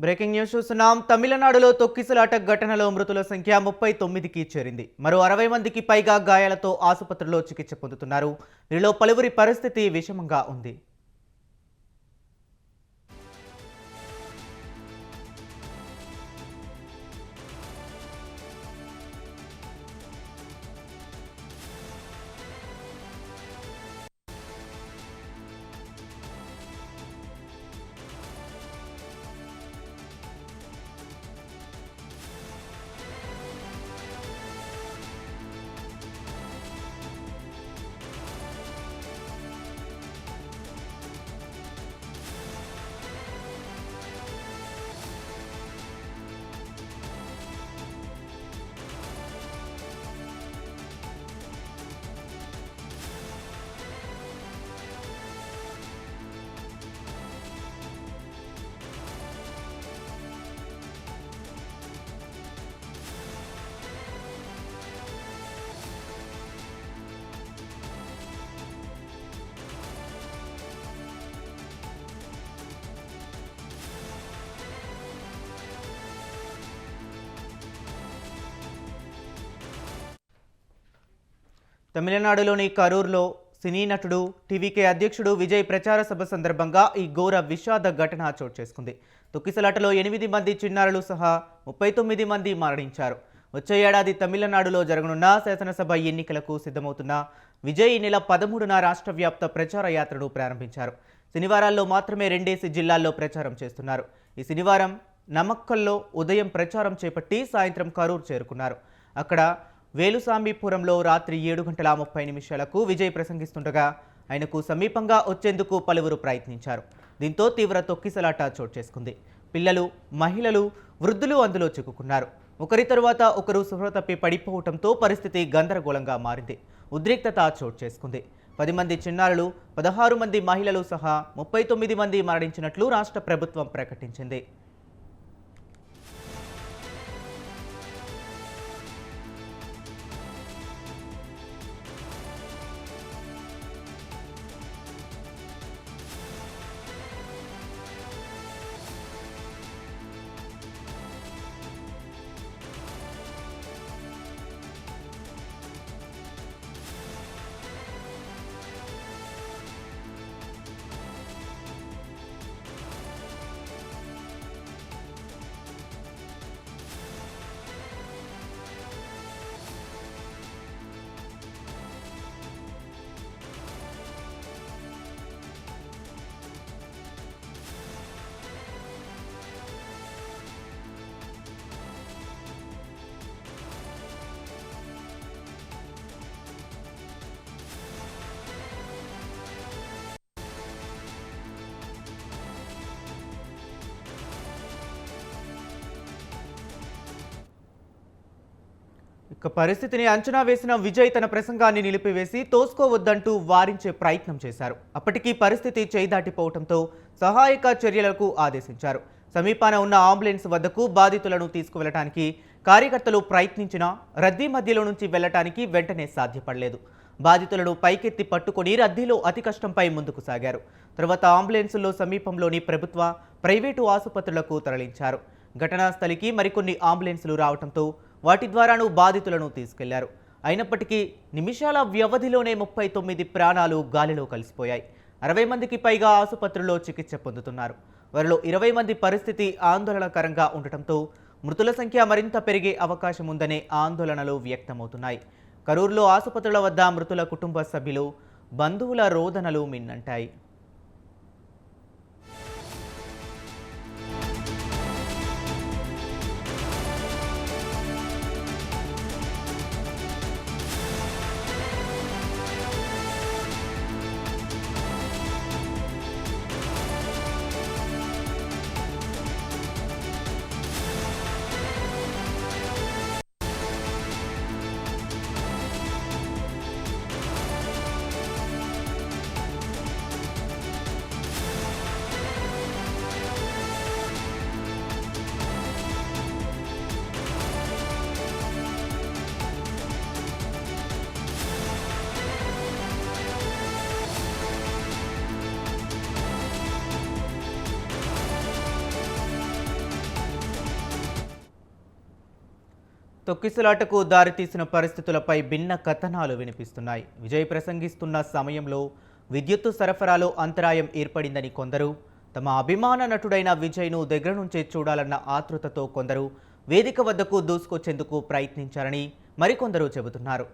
Breaking news చూస్తున్నాం. తమిళనాడులో తొక్కిసలాట ఘటనలో మృతుల సంఖ్య 39కి చేరింది. మరో 60 మందికి పైగా గాయాలతో ఆసుపత్రిలో చికిత్స పొందుతున్నారు. వీరిలో పలువురి పరిస్థితి విషమంగా ఉంది. తమిళనాడులోని కరూర్లో సినీ నటుడు టీవీకే అధ్యక్షుడు విజయ్ ప్రచార సభ సందర్భంగా ఈ ఘోర విషాద ఘటన చోటు చేసుకుంది. తొక్కిసలాటలో 8 మంది చిన్నారులు సహా 39 మంది మరణించారు. వచ్చే ఏడాది తమిళనాడులో జరగనున్న శాసనసభ ఎన్నికలకు సిద్ధమవుతున్న విజయ్ నెల 13న రాష్ట్ర వ్యాప్త ప్రచార యాత్రను ప్రారంభించారు. శనివారాల్లో మాత్రమే 2 జిల్లాల్లో ప్రచారం చేస్తున్నారు. ఈ శనివారం నమక్కల్లో ఉదయం ప్రచారం చేపట్టి సాయంత్రం కరూర్ చేరుకున్నారు. అక్కడ వేలుసామీపురంలో రాత్రి 7:30 విజయ్ ప్రసంగిస్తుండగా ఆయనకు సమీపంగా వచ్చేందుకు పలువురు ప్రయత్నించారు. దీంతో తీవ్ర తొక్కిసలాట చోటు చేసుకుంది. పిల్లలు, మహిళలు, వృద్ధులు అందులో చిక్కుకున్నారు. ఒకరి తరువాత ఒకరు స్పృహ తప్పి పడిపోవడంతో పరిస్థితి గందరగోళంగా మారింది. ఉద్రిక్తత చోటు చేసుకుంది. 10 మంది చిన్నారులు, 16 మంది మహిళలు సహా 39 మంది మరణించినట్లు రాష్ట్ర ప్రభుత్వం ప్రకటించింది. ఇక పరిస్థితిని అంచనా వేసిన విజయ్ తన ప్రసంగాన్ని నిలిపివేసి తోసుకోవద్దంటూ వారించే ప్రయత్నం చేశారు. అప్పటికీ పరిస్థితి చేయిదాటిపోవడంతో సహాయక చర్యలకు ఆదేశించారు. సమీపాన ఉన్న అంబులెన్స్ వద్దకు బాధితులను తీసుకువెళ్లడానికి కార్యకర్తలు ప్రయత్నించినా రద్దీ మధ్యలో నుంచి వెళ్లటానికి వెంటనే సాధ్యపడలేదు. బాధితులను పైకెత్తి పట్టుకొని రద్దీలో అతి కష్టంపై ముందుకు సాగారు. తర్వాత అంబులెన్సుల్లో సమీపంలోని ప్రభుత్వ, ప్రైవేటు ఆసుపత్రులకు తరలించారు. ఘటనా స్థలికి మరికొన్ని అంబులెన్సులు రావడంతో వాటి ద్వారాను బాధితులను తీసుకెళ్లారు. అయినప్పటికీ నిమిషాల వ్యవధిలోనే 39 ప్రాణాలు గాలిలో కలిసిపోయాయి. 60 మందికి పైగా ఆసుపత్రుల్లో చికిత్స పొందుతున్నారు. వారిలో 20 మంది పరిస్థితి ఆందోళనకరంగా ఉండటంతో మృతుల సంఖ్య మరింత పెరిగే అవకాశం ఉందనే ఆందోళనలు వ్యక్తమవుతున్నాయి. కరూరులో ఆసుపత్రుల వద్ద మృతుల కుటుంబ సభ్యులు, బంధువుల రోదనలు మిన్నంటాయి. తొక్కిసలాటకు దారితీసిన పరిస్థితులపై భిన్న కథనాలు వినిపిస్తున్నాయి. విజయ్ ప్రసంగిస్తున్న సమయంలో విద్యుత్తు సరఫరాలో అంతరాయం ఏర్పడిందని కొందరు, తమ అభిమాన నటుడైన విజయ్ను దగ్గర నుంచే చూడాలన్న ఆతృతతో కొందరు వేదిక వద్దకు దూసుకొచ్చేందుకు ప్రయత్నించారని మరికొందరు చెబుతున్నారు.